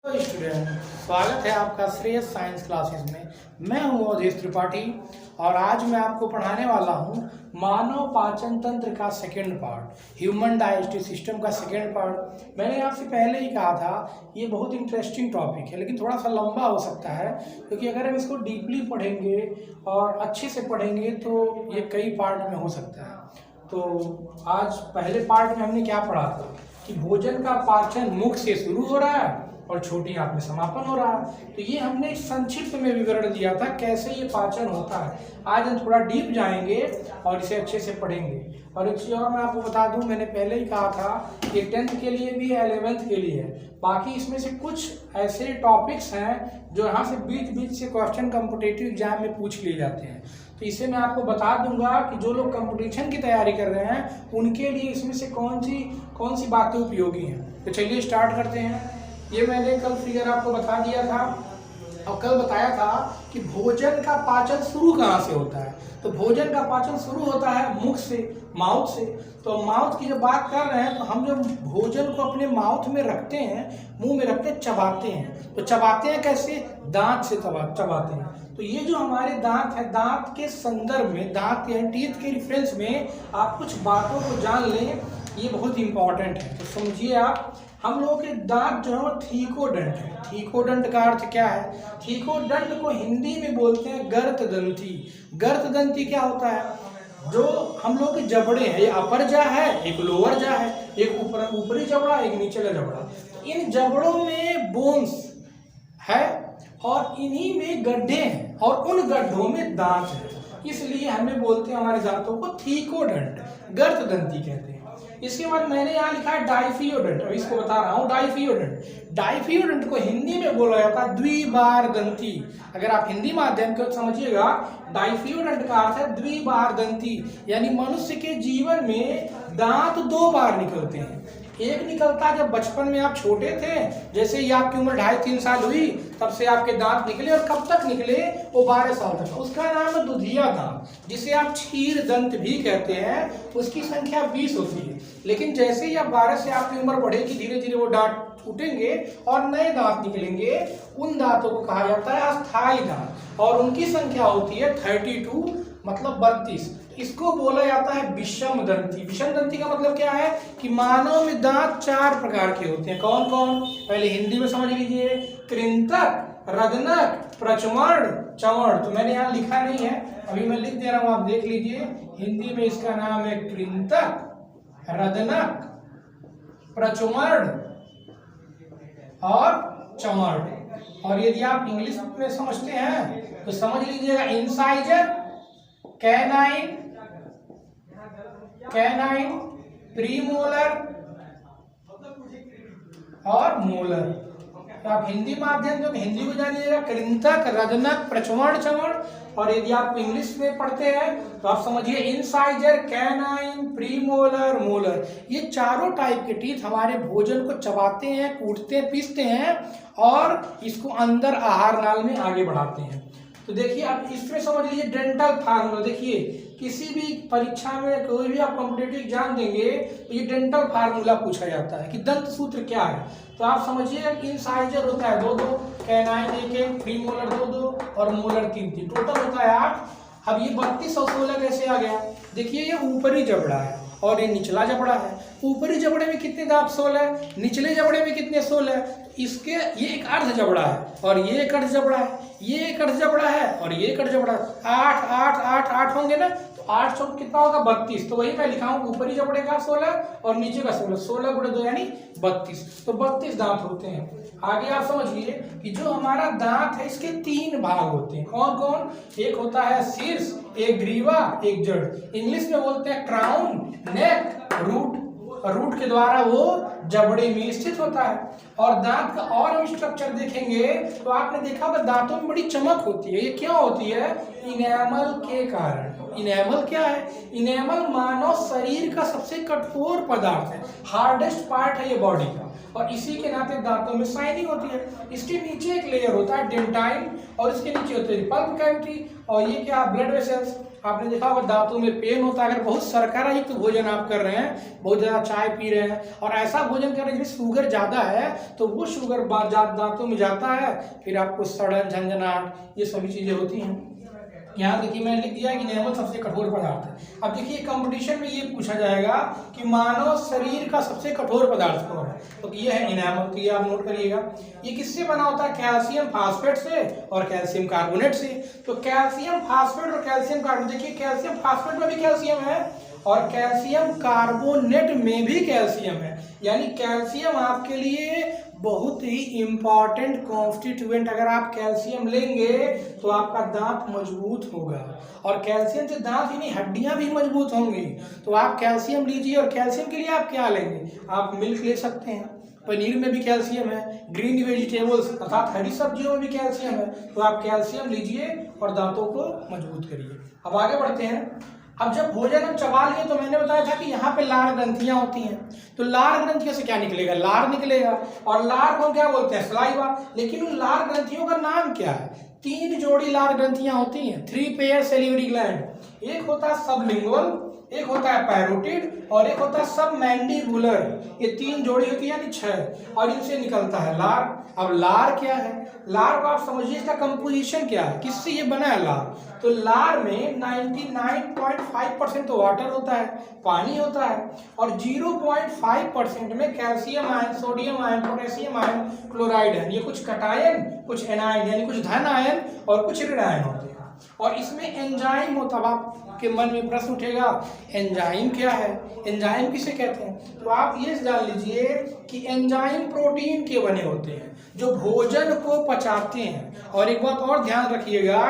Student, स्वागत है आपका श्रेयस साइंस क्लासेस में। मैं हूं अवधेश त्रिपाठी और आज मैं आपको पढ़ाने वाला हूं मानव पाचन तंत्र का second part, human digestive system का सेकेंड पार्ट। मैंने आपसे पहले ही कहा था ये बहुत इंटरेस्टिंग टॉपिक है, लेकिन थोड़ा सा लंबा हो सकता है, क्योंकि अगर हम इसको डीपली पढ़ेंगे और अच्छे से पढ़ेंगे तो ये कई पार्ट में हो सकता है। तो आज पहले पार्ट में हमने क्या पढ़ा था कि भोजन का पाचन मुख से शुरू हो रहा है और छोटी आंत में समापन हो रहा है। तो ये हमने संक्षिप्त में विवरण दिया था कैसे ये पाचन होता है। आज हम थोड़ा डीप जाएंगे और इसे अच्छे से पढ़ेंगे। और एक चीज और मैं आपको बता दूं, मैंने पहले ही कहा था कि 10th के लिए भी है, 11th के लिए है। बाकी इसमें से कुछ ऐसे टॉपिक्स हैं जो यहाँ से बीच बीच से क्वेश्चन कॉम्पिटिटिव एग्जाम में पूछ लिए जाते हैं। तो इसे मैं आपको बता दूंगा कि जो लोग कंपटीशन की तैयारी कर रहे हैं उनके लिए इसमें से कौन सी बातें उपयोगी हैं। तो चलिए स्टार्ट करते हैं। ये मैंने कल फिगर आपको बता दिया था और कल बताया था कि भोजन का पाचन शुरू कहाँ से होता है। तो भोजन का पाचन शुरू होता है मुख से, माउथ से। तो माउथ की जब बात कर रहे हैं तो हम जब भोजन को अपने माउथ में रखते हैं, मुंह में रखते हैं, चबाते हैं। तो चबाते हैं कैसे? दांत से चबाते हैं। तो ये जो हमारे दांत है, दांत के संदर्भ में, दांत यानी टीथ के रेफरेंस में आप कुछ बातों को जान लें, ये बहुत इंपॉर्टेंट है। तो समझिए आप, हम लोगों के दांत जो है वो थीकोडंट है। थीकोडंट का अर्थ क्या है? थीकोडंट को हिंदी में बोलते हैं गर्तदंती। गर्तदंती क्या होता है? जो हम लोग के जबड़े हैं, ये अपर जा है, एक लोअर जा है, एक ऊपरी जबड़ा, एक निचला जबड़ा। इन जबड़ों में बोन्स है और इन्हीं में गड्ढे हैं और उन गड्ढों में दांत है। इसलिए हमें बोलते हैं हमारे दांतों को थीकोडंट, गर्तदंती कहते हैं। इसके बाद मैंने यहाँ लिखा है डाइफियोडंट। अब इसको बता रहा हूँ, डाइफियोडंट। डाइफियोडंट को हिंदी में बोला जाता है द्विबार दंती। अगर आप हिंदी माध्यम के समझिएगा, डाइफियोडंट का अर्थ है द्विबार दंती, यानी मनुष्य के जीवन में दांत 2 बार निकलते हैं। एक निकलता जब बचपन में आप छोटे थे, जैसे ही आपकी उम्र 2.5-3 साल हुई तब से आपके दांत निकले, और कब तक निकले? वो 12 साल तक। उसका नाम है दुधिया दांत, जिसे आप क्षीर दंत भी कहते हैं। उसकी संख्या 20 होती है। लेकिन जैसे ही आप 12 से आपकी उम्र बढ़ेगी, धीरे धीरे वो दांत टूटेंगे और नए दांत निकलेंगे। उन दांतों को कहा जाता है अस्थायी दांत, और उनकी संख्या होती है 32, मतलब 32। इसको बोला जाता है विषम दंती। विषम दंती का मतलब क्या है कि मानव में दांत 4 प्रकार के होते हैं। कौन कौन? पहले हिंदी में समझ लीजिए, कृंतक, रदनक, प्रचमर्ण, चमड़। तो मैंने यहाँ लिखा नहीं है, अभी मैं लिख दे रहा हूँ, आप देख लीजिए। हिंदी में इसका नाम है कृंतक, रदनक, प्रचमर्ण और चमड़। और यदि आप इंग्लिश में समझते हैं तो समझ लीजिएगा इंसाइजर, कैनाइन, प्रीमोलर और मोलर। तो आप हिंदी माध्यम जो हिंदी को जानिएगा, कृंतक, रदनक, प्रचमर्ण, चमड़। और यदि आप इंग्लिश में पढ़ते हैं तो आप समझिए इंसाइजर, कैनाइन, प्रीमोलर, मोलर। ये चारों टाइप के टीथ हमारे भोजन को चबाते हैं, कूटते हैं, पीसते हैं और इसको अंदर आहार नाल में आगे बढ़ाते हैं। तो देखिए आप इसमें समझ लीजिए डेंटल फार्मूला। देखिए किसी भी परीक्षा में कोई भी आप कॉम्पिटिटिव एग्जाम देंगे तो ये डेंटल फार्मूला पूछा जाता है कि दंत सूत्र क्या है। तो आप समझिए इंसाइजर होता है 2-2, कैनाइन 1-1, प्रीमोलर 2-2 और मोलर 3-3, टोटल होता है 8। अब ये 32 और 16 कैसे आ गया? देखिए ये ऊपरी जबड़ा है और ये निचला जबड़ा है। ऊपरी जबड़े में कितने दांत? 16। निचले जबड़े में कितने? 16। इसके ये एक अर्ध जबड़ा है और ये एक अर्ध जबड़ा है, ये एक अर्ध जबड़ा है और ये एक अर्ध जबड़ा है। 8 8 8 8 होंगे ना, तो 8 चौक कितना होगा? 32। तो वही मैं लिखा हूँ, ऊपरी जबड़े का 16 और नीचे का 16, 16 गुणे 2 यानी 32। तो 32 दांत होते हैं। आगे आप समझिए कि जो हमारा दांत है इसके 3 भाग होते हैं। कौन कौन? एक होता है शीर्ष, एक ग्रीवा, एक जड़। इंग्लिश में बोलते हैं क्राउन, नेक, रूट। रूट के द्वारा वो जबड़े में स्थित होता है। और दांत का और हम स्ट्रक्चर देखेंगे तो आपने देखा होगा दांतों में बड़ी चमक होती है। ये क्या होती है? इनेमल के कारण। इनेमल क्या है? इनेमल मानव शरीर का सबसे कठोर पदार्थ है, हार्डेस्ट पार्ट है ये बॉडी का। और इसी के नाते दांतों में शाइनिंग होती है। इसके नीचे एक लेयर होता है डेंटाइन और इसके नीचे होती है पल्प कैविटी और ये क्या ब्लड वेसल्स। आपने देखा होगा दांतों में पेन होता है अगर बहुत शर्करा युक्त भोजन आप कर रहे हैं, बहुत ज़्यादा चाय पी रहे हैं और ऐसा भोजन कर रहे हैं जिसमें शुगर ज़्यादा है तो वो शुगर दांतों में जाता है, फिर आपको सड़न झंझनाहट ये सभी चीज़ें होती हैं। यहाँ देखिए मैंने लिख दिया कि इनेमल सबसे कठोर पदार्थ है। अब देखिए कंपटीशन में ये पूछा जाएगा कि मानव शरीर का सबसे कठोर पदार्थ कौन है, तो ये है इनेमल। तो ये आप नोट करिएगा। ये किससे बना होता है? कैल्शियम फास्फेट से और कैल्शियम कार्बोनेट से। तो कैल्शियम फास्फेट और कैल्शियम कार्बोनेट, देखिए कैल्शियम फास्फेट में भी कैल्शियम है और कैल्शियम कार्बोनेट में भी कैल्शियम है, यानी कैल्शियम आपके लिए बहुत ही इंपॉर्टेंट कॉन्स्टिट्यूएंट। अगर आप कैल्शियम लेंगे तो आपका दांत मजबूत होगा और कैल्शियम से दांत ही नहीं हड्डियां भी मजबूत होंगी। तो आप कैल्शियम लीजिए और कैल्शियम के लिए आप क्या लेंगे? आप मिल्क ले सकते हैं, पनीर में भी कैल्शियम है, ग्रीन वेजिटेबल्स अर्थात हरी सब्जियों में भी कैल्शियम है। तो आप कैल्शियम लीजिए और दांतों को मजबूत करिए। अब आगे बढ़ते हैं। अब जब भोजन हम चबा लिए तो मैंने बताया था कि यहाँ पे लार ग्रंथियां होती हैं। तो लार ग्रंथियों से क्या निकलेगा? लार निकलेगा और लार को क्या बोलते हैं? सलाइवा। लेकिन उन लार ग्रंथियों का नाम क्या है? 3 जोड़ी लार ग्रंथियां होती हैं, 3 पेयर सैलिवरी ग्लैंड। एक होता है सबलिंगुअल, एक होता है पैरोटिड और एक होता है सबमैंडिबुलर। ये 3 जोड़ी होती है यानी 6 और इनसे निकलता है लार। अब लार क्या है? लार को आप समझिए इसका कंपोजिशन क्या है, किससे ये बना है लार। तो लार में 99.5% तो वाटर होता है, पानी होता है और 0.5% में calcium ion, sodium ion, potassium ion, chloride है। ये कुछ कटायन, कुछ एनायन यानी कुछ धन आयन और कुछ ऋण आयन होते हैं। और इसमें एंजाइम होता है। आपके मन में प्रश्न उठेगा एंजाइम क्या है, एंजाइम किसे कहते हैं? तो आप ये जान लीजिए कि एंजाइम प्रोटीन के बने होते हैं जो भोजन को पचाते हैं। और एक बात और ध्यान रखिएगा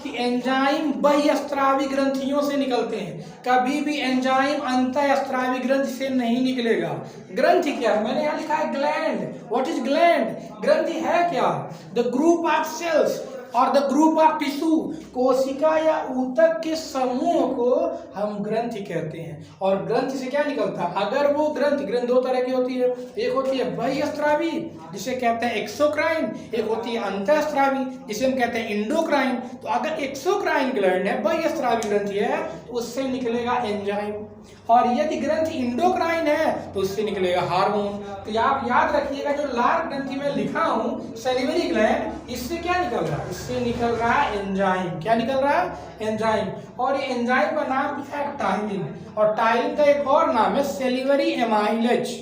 कि एंजाइम बहिःस्रावी ग्रंथियों से निकलते हैं, कभी भी एंजाइम अंतःस्रावी ग्रंथि से नहीं निकलेगा। ग्रंथि क्या है? मैंने यहाँ लिखा है ग्लैंड। What is gland? ग्रंथि है क्या? द ग्रुप ऑफ सेल्स और द ग्रुप ऑफ टिश्यू, कोशिका या ऊतक के समूह को हम ग्रंथि कहते हैं। और ग्रंथि से क्या निकलता है? अगर वो ग्रंथि 2 तरह की होती है, एक होती है बहिःस्रावी जिसे कहते हैं एक्सोक्राइन, एक होती है अंतःस्रावी जिसे हम कहते हैं इंडोक्राइन। तो अगर एक्सोक्राइन ग्लैंड है, बहिःस्रावी ग्रंथि है, तो उससे निकलेगा एंजाइम। और यदि ग्रंथि इंडोक्राइन है तो उससे निकलेगा हार्मोन। तो आप याद रखिएगा जो लार ग्रंथि में लिखा हूं सैलिवरी ग्लैंड, इससे क्या निकल रहा है? इससे निकल रहा है एंजाइम। क्या निकल रहा है? एंजाइम। और ये एंजाइम का नाम क्या है? टाइलिन। और टाइलिन का एक और नाम है सैलिवरी एमाइलेज।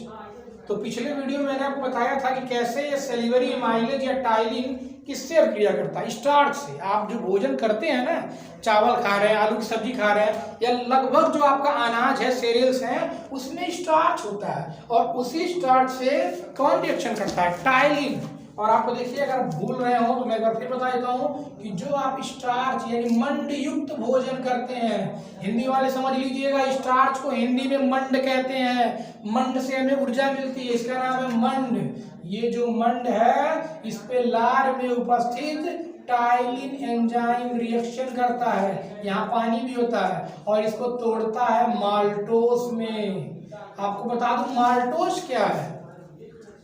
तो पिछले वीडियो में मैंने आपको बताया था कि कैसे ये सैलिवरी एमाइलेज या टाइलिन किससे अभिक्रिया करता है? स्टार्च से। आप जो भोजन करते हैं ना, चावल खा रहे हैं, आलू की सब्जी खा रहे हैं या लगभग जो आपका अनाज है, सीरियल्स हैं, उसमें स्टार्च होता है और उसी स्टार्च से कौन रिएक्शन करता है? टाइलिन। और आपको देखिए अगर भूल रहे हो तो मैं एक बार फिर बता देता हूँ कि जो आप स्टार्च यानी मंड युक्त भोजन करते हैं, हिंदी वाले समझ लीजिएगा, स्टार्च को हिंदी में मंड कहते हैं। मंड से हमें ऊर्जा मिलती है, इसका नाम है मंड। ये जो मंड है इस पे लार में उपस्थित टाइलिन एंजाइम रिएक्शन करता है। यहाँ पानी भी होता है और इसको तोड़ता है माल्टोस में। आपको बता दूं माल्टोस क्या है?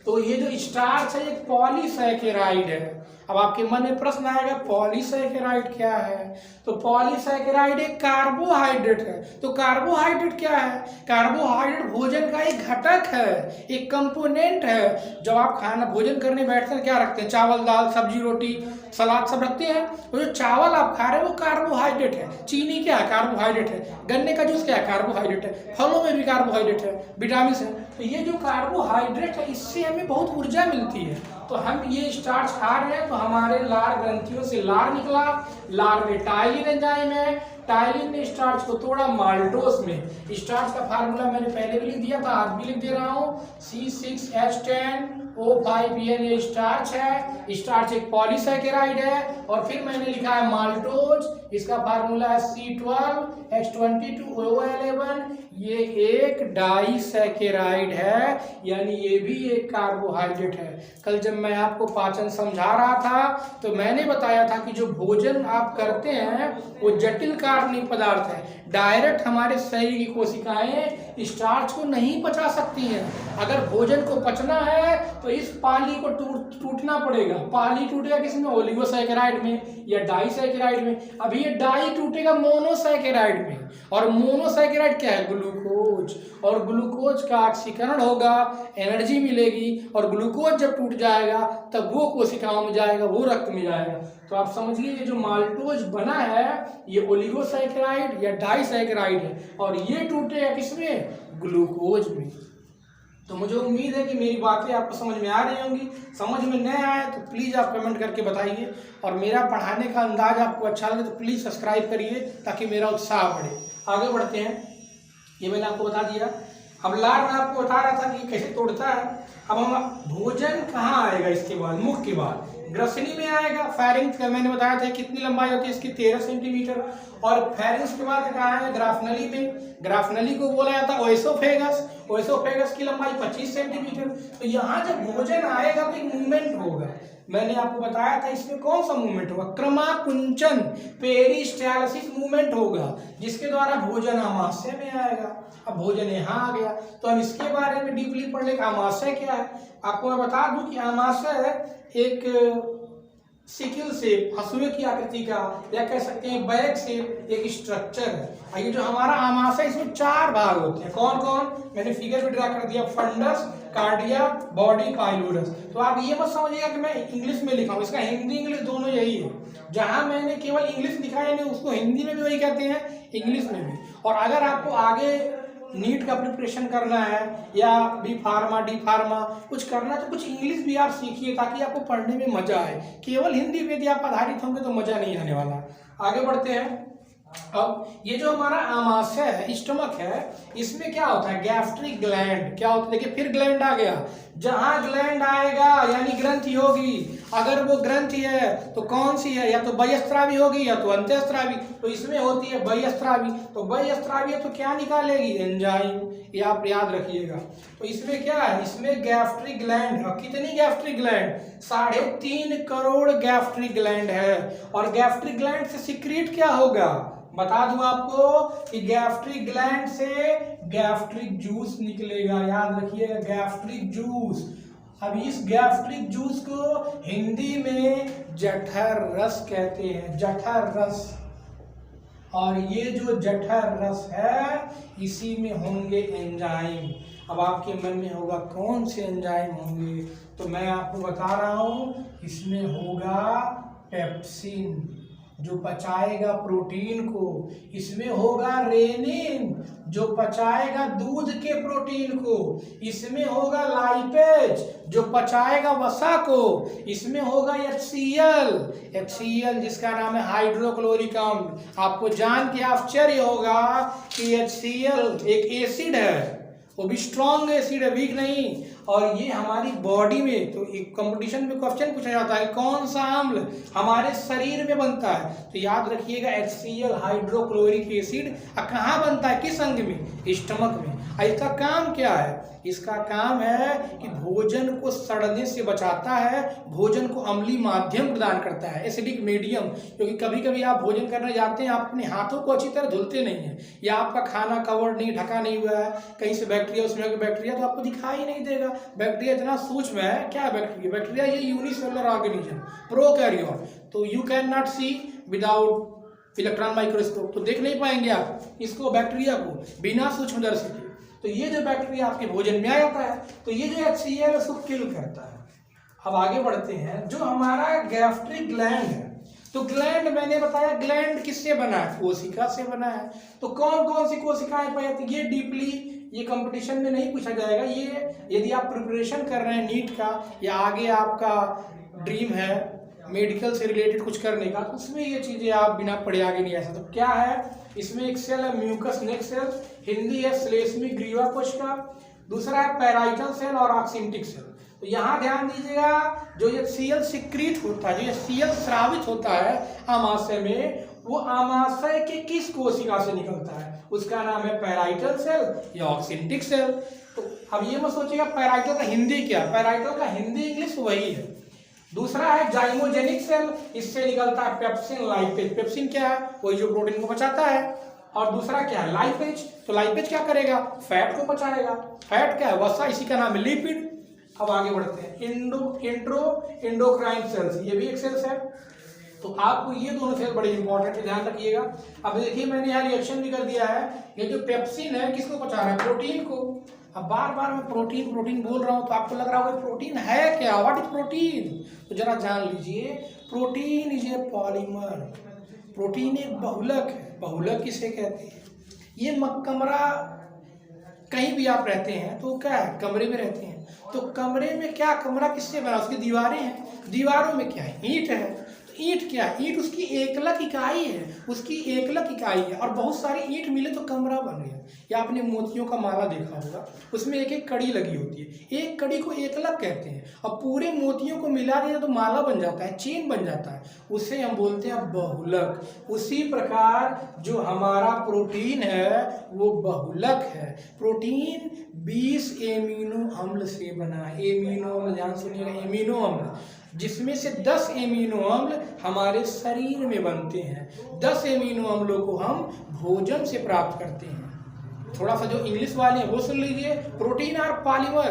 तो ये जो स्टार्च है एक पॉलीसैकेराइड है। अब आपके मन में प्रश्न आएगा पॉलीसैकेराइड क्या है? तो पॉलीसैकेराइड एक कार्बोहाइड्रेट है। तो कार्बोहाइड्रेट क्या है? कार्बोहाइड्रेट भोजन का एक घटक है, एक कंपोनेंट है। जब आप खाना भोजन करने बैठते हैं क्या रखते हैं? चावल, दाल, सब्जी, रोटी, सलाद सब रखते हैं। तो जो चावल आप खा रहे हैं वो कार्बोहाइड्रेट है। चीनी क्या है? कार्बोहाइड्रेट है। गन्ने का जूस क्या है? कार्बोहाइड्रेट है। फलों में भी कार्बोहाइड्रेट है, विटामिन है। तो ये जो कार्बोहाइड्रेट है इससे हमें बहुत ऊर्जा मिलती है। तो हम ये स्टार्च खा रहे हैं तो हमारे लार ग्रंथियों से लार निकला, लार में टाइलिन एंजाइम है, टाइलिन ने स्टार्च को तोड़ा माल्टोस में। स्टार्च का फार्मूला मैंने पहले भी लिख दिया था, आज भी लिख दे रहा हूँ, C6H10 O5N ये स्टार्च है, स्टार्च एक पॉलीसैकेराइड है। और फिर मैंने लिखा है माल्टोज, इसका फार्मूला है C12H22OL11, ये एक डाइसैकेराइड है, यानी ये भी एक कार्बोहाइड्रेट है। कल जब मैं आपको पाचन समझा रहा था तो मैंने बताया था कि जो भोजन आप करते हैं वो जटिल कार्बनिक पदार्थ है। डायरेक्ट हमारे शरीर की कोशिकाएं स्टार्च को नहीं पचा सकती हैं। अगर भोजन को पचना है तो इस पाली को टूटना पड़ेगा। पाली टूटेगा किसमें? ओलिगोसैकेराइड में या डाइसैकेराइड में। अभी ये डाई टूटेगा मोनोसैकेराइड में। और मोनोसैकेराइड क्या है? ग्लूकोज। और ग्लूकोज का ऑक्सीकरण होगा, एनर्जी मिलेगी, और ग्लूकोज जब टूट जाएगा तब वो कोशिकाओं में जाएगा, वो रक्त में जाएगा। तो आप समझिए ये जो माल्टोज बना है ये ओलिगोसैकेराइड या डाइसैकेराइड है, और ये टूटेगा किसमें? ग्लूकोज में। तो मुझे उम्मीद है कि मेरी बातें आपको समझ में आ रही होंगी। समझ में नहीं आए तो प्लीज़ आप कमेंट करके बताइए, और मेरा पढ़ाने का अंदाज आपको अच्छा लगे तो प्लीज़ सब्सक्राइब करिए ताकि मेरा उत्साह बढ़े। आगे बढ़ते हैं। ये मैंने आपको बता दिया। अब लार मैं आपको बता रहा था कि कैसे तोड़ता है। अब हम भोजन कहाँ आएगा इसके बाद? मुख के बाद ग्रसनी में आएगा। फेरिंक्स का मैंने बताया था कितनी लंबाई होती है इसकी? 13 सेंटीमीटर। और फेरिंक्स के बाद कहाँ है? ग्राफनली में। ग्राफनली को बोला जाता है ओएसोफेगस। ओएसोफेगस की लंबाई 25 सेंटीमीटर। तो यहाँ जब भोजन आएगा तो एक मूवमेंट होगा। मैंने आपको बताया था इसमें कौन सा मूवमेंट होगा? क्रमाकुंचन, पेरिस्टालसिस मूवमेंट होगा, जिसके द्वारा भोजन आमाशय में आएगा। अब भोजन यहाँ आ गया तो हम इसके बारे में डीपली पढ़ लेंगे। आमाशय क्या है? आपको मैं बता दूं कि आमाशय एक सिकल शेप, हसुए की आकृति का, या कह सकते हैं बैग शेप एक स्ट्रक्चर है। ये जो हमारा आमाशय, इसमें 4 भाग होते हैं। कौन कौन? मैंने फिगर भी ड्रा कर दिया। Fundus, cardia, body, pylorus. तो आप ये मत समझिएगा कि मैं इंग्लिश में लिखा हूँ, इसका हिंदी इंग्लिश दोनों यही है। जहां मैंने केवल इंग्लिश लिखा है उसको हिंदी में भी वही कहते हैं, इंग्लिश में भी। और अगर आपको आगे नीट का प्रिपरेशन करना है या बी फार्मा, डी फार्मा कुछ करना है तो कुछ इंग्लिश भी आप सीखिए ताकि आपको पढ़ने में मजा आए। केवल हिंदी पे यदि आप आधारित होंगे तो मजा नहीं आने वाला। आगे बढ़ते हैं। अब ये जो हमारा आमाशय है, स्टमक है, इसमें क्या होता है? Gastric gland. क्या होता है? देखिए फिर ग्लैंड आ गया। जहां ग्लैंड आएगा यानी ग्रंथि होगी। अगर वो ग्रंथि है तो कौन सी है? या तो बहिस्रावी होगी या तो अंतःस्रावी। तो इसमें होती है बहिस्रावी। तो बहिस्रावी है तो क्या निकालेगी? एंजाइम। ये आप याद रखिएगा। तो इसमें क्या है? इसमें गैस्ट्रिक ग्लैंड है। कितनी gastric gland? 3.5 crore gastric gland है। और गैस्ट्रिक ग्लैंड से सिक्रीट क्या होगा? बता दूं आपको कि गैस्ट्रिक ग्लैंड से गैस्ट्रिक जूस निकलेगा। याद रखिएगा, गैस्ट्रिक जूस। अब इस गैस्ट्रिक जूस को हिंदी में जठर रस कहते हैं, जठर रस। और ये जो जठर रस है इसी में होंगे एंजाइम। अब आपके मन में होगा कौन से एंजाइम होंगे? तो मैं आपको बता रहा हूं, इसमें होगा पेप्सिन जो पचाएगा प्रोटीन को। इसमें होगा रेनिन जो पचाएगा दूध के प्रोटीन को। इसमें होगा लाइपेज जो पचाएगा वसा को। इसमें होगा HCl जिसका नाम है हाइड्रोक्लोरिक अम्ल। आपको जान के आश्चर्य होगा कि HCl एक एसिड है, वो भी स्ट्रॉन्ग एसिड है, वीक नहीं। और ये हमारी बॉडी में, तो एक कंपटीशन में क्वेश्चन पूछा जाता है कौन सा अम्ल हमारे शरीर में बनता है? तो याद रखिएगा HCl हाइड्रोक्लोरिक एसिड। कहाँ बनता है? किस अंग में? स्टमक में। इसका काम क्या है? इसका काम है कि भोजन को सड़ने से बचाता है, भोजन को अम्लीय माध्यम प्रदान करता है, एसिडिक मीडियम। क्योंकि कभी कभी आप भोजन करने जाते हैं, आप अपने हाथों को अच्छी तरह धुलते नहीं हैं, या आपका खाना कवर्ड नहीं, ढका नहीं हुआ है, कहीं से बैक्टीरिया, उसमें बैक्टीरिया तो आपको दिखाई नहीं देगा। बैक्टीरिया इतना सूक्ष्म है। क्या बैक्टीरिया? बैक्टीरिया ये यूनिसेलुलर ऑर्गेनिज्म, प्रोकैरियोट। तो you can not see without electron microscope. तो देख नहीं पाएंगे आप इसको, बैक्टीरिया को, बिना सूक्ष्मदर्शी के। तो ये जो बैक्टीरिया आपके भोजन में आ जाता है तो ये जो HCl उसको किल करता है। अब आगे बढ़ते हैं। जो हमारा गैस्ट्रिक ग्लैंड है, तो ग्लैंड मैंने बताया ग्लैंड किससे बना है? कोशिका से बना है। तो कौन कौन सी कोशिकाएं पाई जाती है? ये डीपली ये कंपटीशन में नहीं पूछा जाएगा। ये यदि आप प्रिपरेशन कर रहे हैं नीट का, या आगे आपका ड्रीम है मेडिकल से रिलेटेड कुछ करने का, तो उसमें ये चीजें आप बिना पढ़े आगे नहीं आ सकते। तो क्या है? इसमें एक सेल है म्यूकस नेक सेल, हिंदी है श्लेष्मी ग्रीवा कोशिका। दूसरा है पैराइटल सेल और ऑक्सिंटिक सेल। तो तो यहाँ ध्यान दीजिएगा, जो ये Cl सिक्रीट होता है, जो ये Cl स्रावित होता है आमाशय में, वो आमाशय के किस कोशिका से निकलता है? उसका नाम है पैराइटल सेल या ऑक्सिंटिक सेल। तो अब ये मत सोचिएगा पैराइटल का हिंदी क्या है, पैराइटल का हिंदी इंग्लिश वही है। दूसरा है जाइमोजेनिक सेल, इससे निकलता है पेप्सिन लाइपेज। पेप्सिन क्या है? वही जो प्रोटीन को पचाता है। और दूसरा क्या है? लाइपेज। तो लाइपेज क्या करेगा? फैट को पचाएगा। फैट क्या है? वसा, इसी का नाम है लिपिड। अब आगे बढ़ते हैं, एंडोक्राइन सेल्स, ये भी एक सेल्स है। तो आपको ये दोनों सेल बड़े इंपॉर्टेंट है, ध्यान रखिएगा। अब देखिए मैंने यहाँ रिएक्शन भी कर दिया है, ये जो पेप्सिन है किसको पचा रहा है? प्रोटीन को। अब बार बार मैं प्रोटीन प्रोटीन बोल रहा हूँ तो आपको लग रहा होगा प्रोटीन है क्या, व्हाट इज प्रोटीन? तो जरा जान लीजिए, protein is a polymer. Protein एक बहुलक है। बहुलक किसे कहते हैं? ये कमरा, कहीं भी आप रहते हैं तो क्या है? कमरे में रहते हैं, तो कमरे में क्या, कमरा किससे बना? उसकी दीवारें हैं, दीवारों में क्या है? ईंट है। ईंट क्या है? ईंट उसकी एकलक इकाई है, उसकी एकलक इकाई है। और बहुत सारी ईंट मिले तो कमरा बन गया। या आपने मोतियों का माला देखा होगा, उसमें एक एक कड़ी लगी होती है, एक कड़ी को एकलक कहते हैं। और पूरे मोतियों को मिला दिया तो माला बन जाता है, चेन बन जाता है, उसे हम बोलते हैं बहुलक। उसी प्रकार जो हमारा प्रोटीन है वो बहुलक है। प्रोटीन 20 एमिनो अम्ल से बना है। एमिनो अम्ल, ध्यान सुनिएगा, एमिनो अम्ल, जिसमें से 10 एमिनो अम्ल हमारे शरीर में बनते हैं। 10 एमिनो अम्लों को हम भोजन से प्राप्त करते हैं। थोड़ा सा जो इंग्लिश वाले हैं वो सुन लीजिए। Protein are polymer,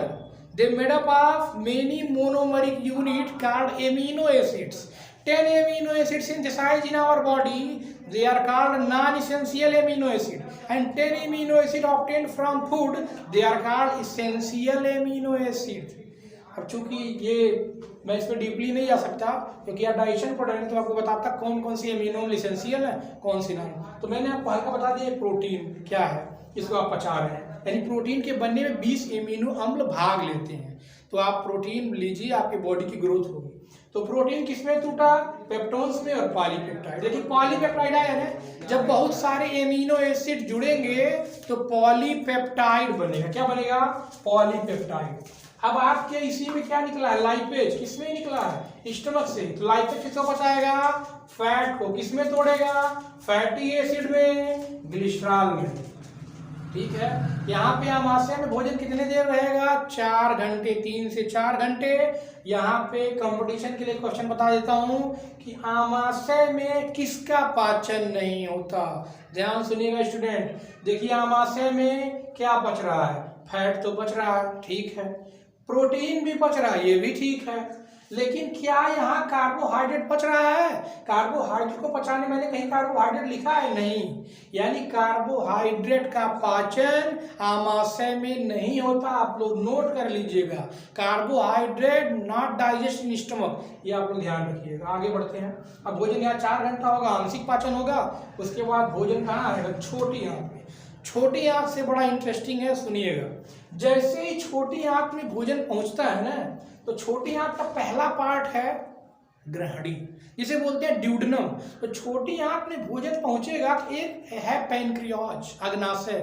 they made up of many monomeric unit called amino acids. 10 amino acids synthesised in our body, they are called non-essential amino acid, and 10 amino acid obtained from food, they are called essential amino acid। अब चूंकि ये मैं इस पर deeply नहीं जा सकता क्योंकि आप डाइजेशन पढ़ रहे हैं, तो आपको बताता कौन कौन सी एमिनो एसेंशियल है, कौन सी नहीं। तो मैंने आपको हल्का बता दिया प्रोटीन क्या है, इसको आप पचा रहे हैं। यानी प्रोटीन के बनने में 20 एमिनो अम्ल भाग लेते हैं। तो आप प्रोटीन लीजिए, आपकी बॉडी की ग्रोथ होगी। तो प्रोटीन किसमें टूटा? पेप्टोन्स में और पॉलीपेप्टाइड। देखिए पॉलीपेप्टाइड आया है, जब बहुत सारे एमिनो एसिड जुड़ेंगे तो पॉलीपेप्टाइड बनेगा। क्या बनेगा? पॉलीपेप्टाइड। अब आपके इसी में क्या निकला है? लाइपेज। किसमें निकला है? स्टमक से। तो लाइपेज किसको पचाएगा? फैट को। किसमें तोड़ेगा? फैटी एसिड में, ग्लिसरॉल में। ठीक है। यहाँ पे आमाशय में भोजन कितने देर रहेगा? 4 घंटे, 3 से 4 घंटे। यहाँ पे कंपटीशन के लिए क्वेश्चन बता देता हूँ कि आमाशय में किसका पाचन नहीं होता। ध्यान सुनिएगा स्टूडेंट। देखिए आमाशय में क्या बच रहा है? फैट तो बच रहा है, ठीक है। प्रोटीन भी बच रहा है, ये भी ठीक है। लेकिन क्या यहाँ कार्बोहाइड्रेट बच रहा है? कार्बोहाइड्रेट को पचाने, मैंने कहीं कार्बोहाइड्रेट लिखा है? नहीं। यानी कार्बोहाइड्रेट का पाचन आमाशय में नहीं होता। आप लोग नोट कर लीजिएगा, carbohydrate not digest in stomach, ये आप लोग ध्यान रखिएगा। आगे बढ़ते हैं। अब भोजन यहाँ 4 घंटा होगा, आंशिक पाचन होगा। उसके बाद भोजन कहाँ आएगा? छोटी आंत में। छोटी आंत से बड़ा इंटरेस्टिंग है, सुनिएगा। जैसे ही छोटी आंत में भोजन पहुंचता है ना, तो छोटी आंत का पहला पार्ट है ग्रहणी, जिसे बोलते हैं ड्यूडनम। तो छोटी आंत में भोजन पहुंचेगा तो एक है पैनक्रियाज, अग्नाशय।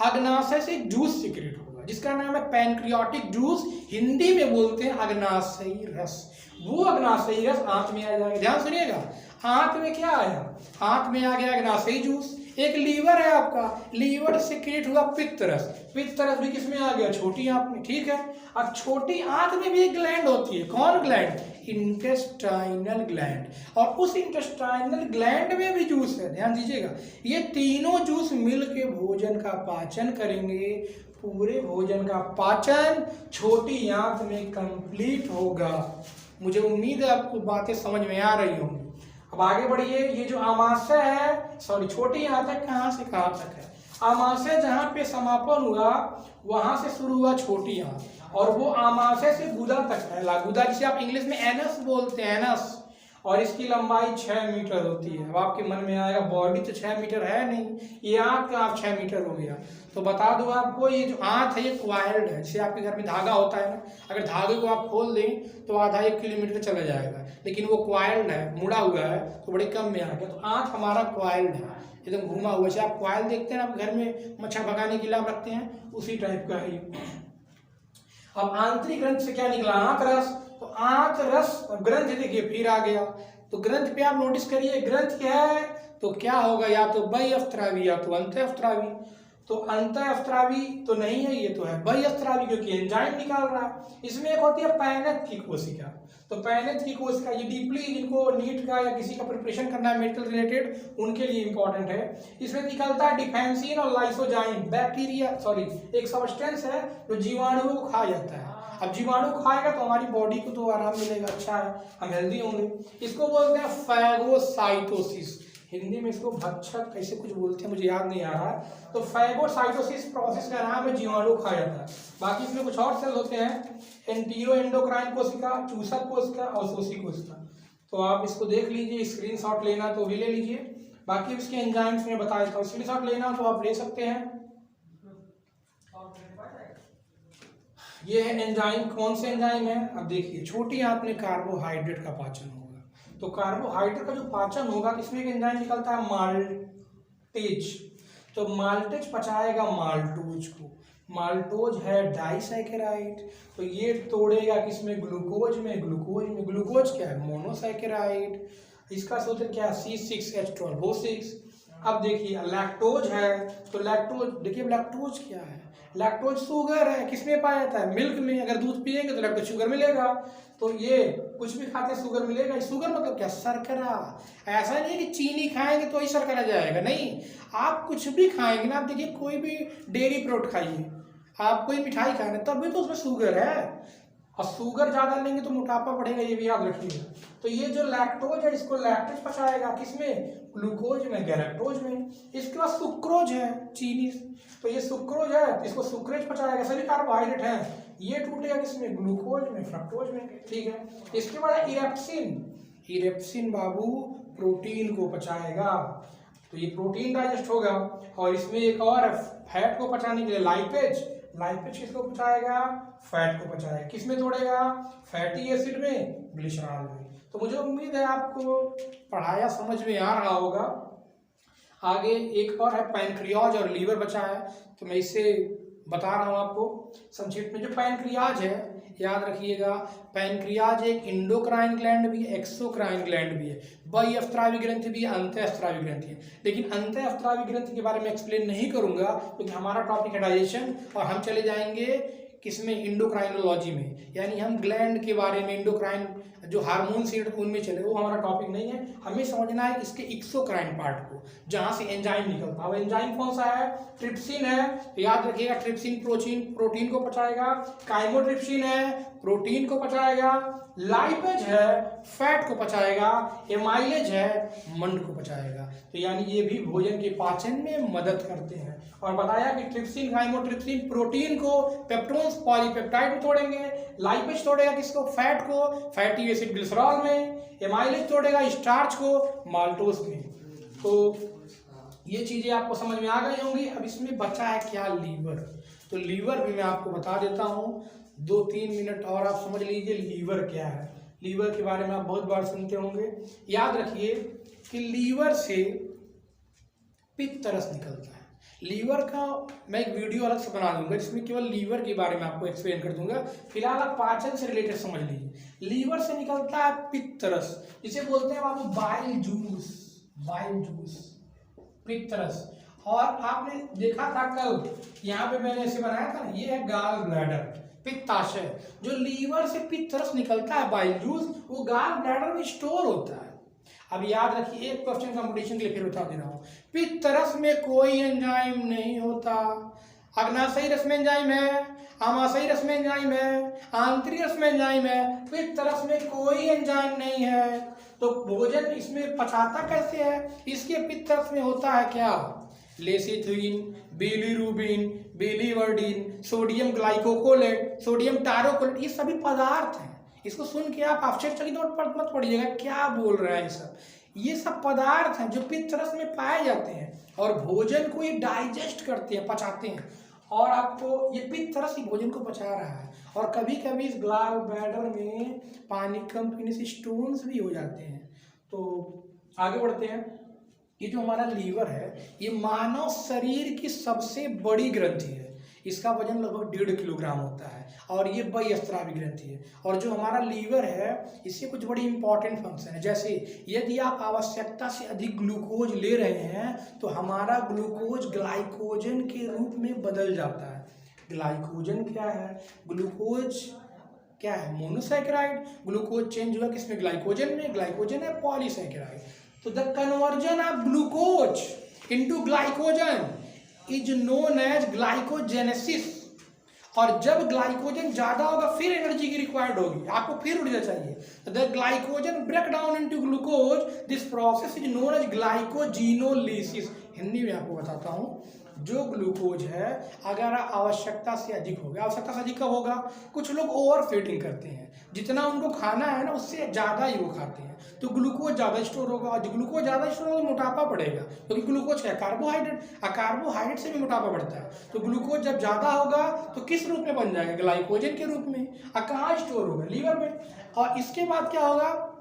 अग्नाशय से एक जूस सिक्रेट होगा जिसका नाम है पैनक्रियाटिक जूस, हिंदी में बोलते हैं अग्नाशयी रस। वो अग्नाशयी रस आंत में आ जाएगा। ध्यान सुनिएगा, आंत में क्या आया? आंत में आ गया अग्नाशयी जूस। एक लीवर है आपका, लीवर से क्रिएट हुआ पित्त रस। पित्त रस भी किसमें आ गया? छोटी आंत में, ठीक है। अब छोटी आंत में भी एक ग्लैंड होती है। कौन ग्लैंड? Intestinal gland. और उस इंटेस्टाइनल ग्लैंड में भी जूस है, ध्यान दीजिएगा। ये तीनों जूस मिलके भोजन का पाचन करेंगे। पूरे भोजन का पाचन छोटी आंत में कंप्लीट होगा। मुझे उम्मीद है आपको बातें समझ में आ रही होंगी। अब आगे बढ़िए। ये जो आमाशय है, सॉरी छोटी आंत है, कहाँ से कहाँ तक है? आमाशय जहाँ पे समापन हुआ वहां से शुरू हुआ छोटी आंत, और वो आमाशय से गुदा तक है। गुदा जिसे आप इंग्लिश में एनस बोलते हैं, एनस। और इसकी लंबाई 6 मीटर होती है। अब आपके मन में आएगा बॉडी तो 6 मीटर है नहीं, ये आंत का आप 6 मीटर हो गया। तो बता दूं आपको, ये जो आंत है ये क्वाइल्ड है। जैसे आपके घर में धागा होता है ना, अगर धागे को आप खोल दें तो आधा 1 किलोमीटर चला जाएगा, लेकिन वो क्वाइल्ड है, मुड़ा हुआ है, तो बड़े कम में आ गया। तो आंत हमारा क्वाइल्ड है, एकदम घुमा हुआ। जैसे आप क्वाइल देखते हैं ना, आप घर में मच्छर भगाने के लिए आप रखते हैं, उसी टाइप का है। अब आंतरिक ग्रंथ से क्या निकला? आंत रस। तो आंत रस ग्रंथ देखिए फिर आ गया। तो ग्रंथ पे आप नोटिस करिए, ग्रंथ क्या है तो क्या होगा, या तो बहिःस्रावी या तो अंतःस्रावी। तो अंतःस्रावी तो नहीं है, ये तो है बहिःस्रावी, क्योंकि एंजाइम निकाल रहा है। इसमें एक होती है पैनेथ की कोशिका। तो पैनेथ की कोशिका ये डीपली, जिनको नीट का या किसी का प्रिपरेशन करना है मेडिकल रिलेटेड, उनके लिए इंपॉर्टेंट है। इसमें निकलता है डिफेंसिन और लाइसोजाइम, बैक्टीरिया एक सब्सटेंस है जो जीवाणुओं को खा जाता है। अब जीवाणु खाएगा तो हमारी बॉडी को तो आराम मिलेगा, अच्छा है, हम हेल्दी होंगे। इसको बोलते हैं फैगोसाइटोसिस। हिंदी में इसको भक्षक कैसे कुछ बोलते हैं, मुझे याद नहीं आ रहा है। तो फैगोसाइटोसिस प्रोसेस का नाम है, जीवाणु खा जाता है। बाकी इसमें कुछ और सेल होते हैं, एंटीरो एंडोक्राइन कोशिका, चूसक कोशिका और शोषी कोशिका। तो आप इसको देख लीजिए, स्क्रीनशॉट लेना तो भी ले लीजिए। बाकी इसके एंजाइम्स में बता देता हूँ, स्क्रीनशॉट लेना तो आप ले सकते हैं। ये है एंजाइम, कौन से एंजाइम है? अब देखिए, छोटी आंत में कार्बोहाइड्रेट का पाचन होगा। तो कार्बोहाइड्रेट का जो पाचन होगा, इसमें एक एंजाइम निकलता है माल्टेज। तो माल्टेज पचाएगा माल्टोज को। माल्टोज है डाइसैकेराइड। तो ये तोड़ेगा किसमें? ग्लूकोज में। ग्लूकोज क्या है? मोनोसैकेराइड। इसका सूत्र क्या है? C6H12O6। अब देखिए लैक्टोज है। तो लैक्टोज, देखिए लैक्टोज क्या है? लैक्टोज शुगर है। किसमें पाया जाता है? मिल्क में। अगर दूध पिएंगे तो लैक्टोज शुगर मिलेगा। तो ये कुछ भी खाते हैं शुगर मिलेगा। शुगर मतलब क्या? शर्करा। ऐसा नहीं है कि चीनी खाएंगे तो ही शर्करा जाएगा, नहीं। आप कुछ भी खाएंगे ना, आप देखिए कोई भी डेयरी प्रोडक्ट खाइए, आप कोई मिठाई खाएंगे तब भी तो उसमें शुगर है, और शुगर ज्यादा लेंगे तो मोटापा बढ़ेगा, ये भी याद रखिएगा। तो ये जो लैक्टोज है, इसको लैक्टेज पचाएगा किसमें? ग्लूकोज में, गैलेक्टोज में। इसके बाद सुक्रोज है, चीनी। तो ये सुक्रोज है, तो इसको सुक्रेज पचाएगा। सभी कार्बोहाइड्रेट है, ये टूटेगा किसमें? ग्लूकोज में, फ्रक्टोज में, ठीक है। इसके बाद इरेप्सिन बाबू प्रोटीन को पचाएगा। तो ये प्रोटीन डाइजेस्ट होगा। और इसमें एक और फैट को पचाने के लिए लाइपेज किसको पचाएगा? फैट को पचाएगा। किसमें तोड़ेगा? फैटी एसिड में, ग्लिसरॉल में। तो मुझे उम्मीद है आपको पढ़ाया समझ में आ रहा होगा। आगे एक और है पैनक्रियाज और लीवर बचा है, तो मैं इसे बता रहा हूँ आपको संक्षिप्त में। जो पैनक्रियाज है, याद रखिएगा, पैनक्रियाज एक इंडोक्राइन ग्लैंड भी है, एक्सोक्राइन ग्लैंड भी है, बहिःस्रावी ग्रंथि भी है, अंतःस्रावी ग्रंथि है। लेकिन अंतःस्रावी ग्रंथि के बारे में एक्सप्लेन नहीं करूंगा, क्योंकि हमारा टॉपिक है डाइजेशन, और हम चले जाएंगे किसमें? इंडोक्राइनोलॉजी में, यानी हम ग्लैंड के बारे में, इंडोक्राइन जो हार्मोन सीड उनमें चले, वो हमारा टॉपिक नहीं है। हमें समझना है इसके एक्सोक्राइन पार्ट को, जहां से एंजाइम निकलता है। वो एंजाइम कौन सा है? ट्रिप्सिन है। तो याद रखिएगा, ट्रिप्सिन प्रोटीन को पचाएगा। काइमोट्रिप्सिन है, प्रोटीन को पचाएगा। लाइपेज है, फैट को पचाएगा। एमाइलेज है, मंड को पचाएगा। तो यानी ये भी भोजन के पाचन में मदद करते हैं। और बताया कि ट्रिप्सिन, काइमोट्रिप्सिन प्रोटीन को, पेप्टोन्स पॉलीपेप्टाइड में तोड़ेंगे। लाइपेज तोड़ेगा किसको? फैट को, फैटी एसिड ग्लिसरॉल में। एमाइलेज तोड़ेगा स्टार्च को, माल्टोज में। तो ये चीजें आपको समझ में आ गई होंगी। अब इसमें बचा है क्या? लीवर। तो लीवर भी मैं आपको बता देता हूँ, 2-3 मिनट और आप समझ लीजिए लीवर क्या है। लीवर के बारे में आप बहुत बार सुनते होंगे। याद रखिए कि लीवर से पित्त रस निकलता है। लीवर का मैं एक वीडियो अलग से बना दूंगा, जिसमें केवल लीवर के बारे में आपको एक्सप्लेन कर दूंगा। फिलहाल आप पाचन से रिलेटेड समझ लीजिए। लीवर से निकलता है पित्त रस, जिसे बोलते हैं बाबू बाइल जूस, पित्त रस। और आपने देखा था कल, यहाँ पे मैंने ऐसे बनाया था ना, ये है गाल ब्लैडर, पित्ताशय। जो लीवर से पित्त रस निकलता है, बाइल जूस, वो गाल ब्लैडर में स्टोर होता है। अब याद रखिए, एक क्वेश्चन कंपटीशन के लिए फिर बता दे रहा हूँ। पित्त रस में कोई एंजाइम नहीं होता। अग्नाशयी रस में एंजाइम है, आमाशयी रस में एंजाइम है, आंतरिक रस में एंजाइम है, पित्त रस में कोई एंजाइम नहीं है। तो भोजन इसमें पचाता कैसे है? इसके पित्त रस में होता है क्या? Lecithin, bilirubin, biliverdin, sodium ग्लाइकोकोलेट, sodium taurocholate, ये सभी पदार्थ हैं। इसको सुन के आप आश्चर्यचकित मत पड़िएगा, क्या बोल रहे हैं सब। ये सब पदार्थ हैं जो पित्त रस में पाए जाते हैं, और भोजन को ये डाइजेस्ट करते हैं, पचाते हैं। और आपको ये पित्त रस ही भोजन को पचा रहा है। और कभी कभी इस गाल ब्लैडर में पानी कम पीने से स्टोन्स भी हो जाते हैं। तो आगे बढ़ते हैं। ये जो हमारा लीवर है, ये मानव शरीर की सबसे बड़ी ग्रंथि है। इसका वजन लगभग 1.5 किलोग्राम होता है और ये बहिस्त्रावी ग्रंथि है। और जो हमारा लीवर है इससे कुछ बड़ी इंपॉर्टेंट फंक्शन है, जैसे यदि आप आवश्यकता से अधिक ग्लूकोज ले रहे हैं तो हमारा ग्लूकोज ग्लाइकोजन के रूप में बदल जाता है। ग्लाइकोजन क्या है? ग्लूकोज क्या है? मोनोसैकेराइड। ग्लूकोज चेंज हुआ किसमें? ग्लाइकोजन में। ग्लाइकोजन है पॉलीसैकेराइड। तो the conversion of glucose into glycogen is known as glycogenesis. और जब ग्लाइकोजन ज्यादा होगा फिर एनर्जी की रिक्वायर्ड होगी, आपको फिर ऊर्जा चाहिए। The glycogen break down into glucose, this process is known as glycogenolysis. Hindi में आपको बताता हूँ, जो ग्लूकोज है अगर आवश्यकता से अधिक होगा, आवश्यकता से अधिक कब होगा? कुछ लोग ओवर फीडिंग करते हैं, जितना उनको खाना है ना उससे ज़्यादा ही वो खाते हैं, तो ग्लूकोज ज़्यादा स्टोर होगा। और ग्लूकोज ज़्यादा स्टोर होगा तो मोटापा बढ़ेगा, क्योंकि ग्लूकोज क्या है? कार्बोहाइड्रेट, और कार्बोहाइड्रेट से भी मोटापा बढ़ता है। तो ग्लूकोज जब ज़्यादा होगा तो किस रूप में बन जाएगा? ग्लाइकोजन के रूप में। और कहाँ स्टोर होगा? लीवर में। और इसके बाद क्या होगा?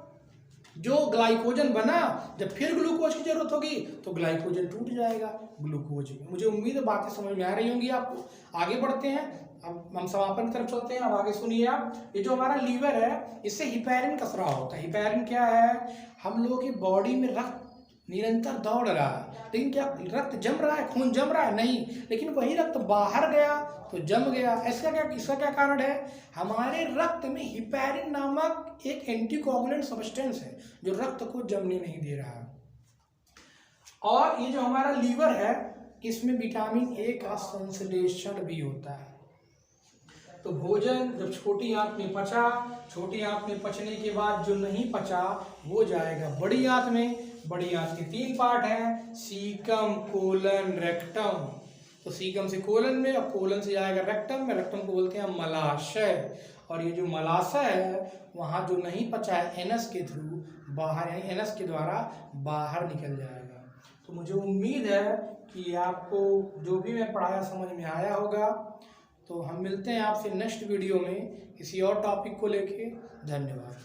जो ग्लाइकोजन बना, जब फिर ग्लूकोज की जरूरत होगी तो ग्लाइकोजन टूट जाएगा ग्लूकोज में। मुझे उम्मीद है बातें समझ में आ रही होंगी आपको। आगे बढ़ते हैं, अब हम समापन की तरफ चलते हैं। अब आगे सुनिए आप, ये जो हमारा लीवर है इससे हिपैरिन का स्राव होता है। हिपैरिन क्या है? हम लोगों की बॉडी में रक्त निरंतर दौड़ रहा है, लेकिन क्या रक्त जम रहा है? खून जम रहा है? नहीं, लेकिन वही रक्त बाहर गया तो जम गया। इसका क्या कारण है? हमारे रक्त में हिपैरिन नामक एक एंटीकोगुलेंट सब्सटेंस है जो रक्त को जमने नहीं दे रहा है। और ये जो हमारा लीवर है इसमें विटामिन ए का संश्लेषण भी होता है। तो भोजन जब छोटी आंत में पचा, छोटी आंत में पचने के बाद जो नहीं पचा वो जाएगा बड़ी आंत में। बड़ी आंत के 3 पार्ट हैं, सीकम, कोलन, रेक्टम। तो सीकम से कोलन में और कोलन से जाएगा रेक्टम में। रेक्टम को बोलते हैं मलाशय। और ये जो मलाशय है वहाँ जो नहीं पचा है एनस के थ्रू बाहर, यानी एनस के द्वारा बाहर निकल जाएगा। तो मुझे उम्मीद है कि आपको जो भी मैं पढ़ाया समझ में आया होगा। तो हम मिलते हैं आपसे नेक्स्ट वीडियो में किसी और टॉपिक को लेके। धन्यवाद।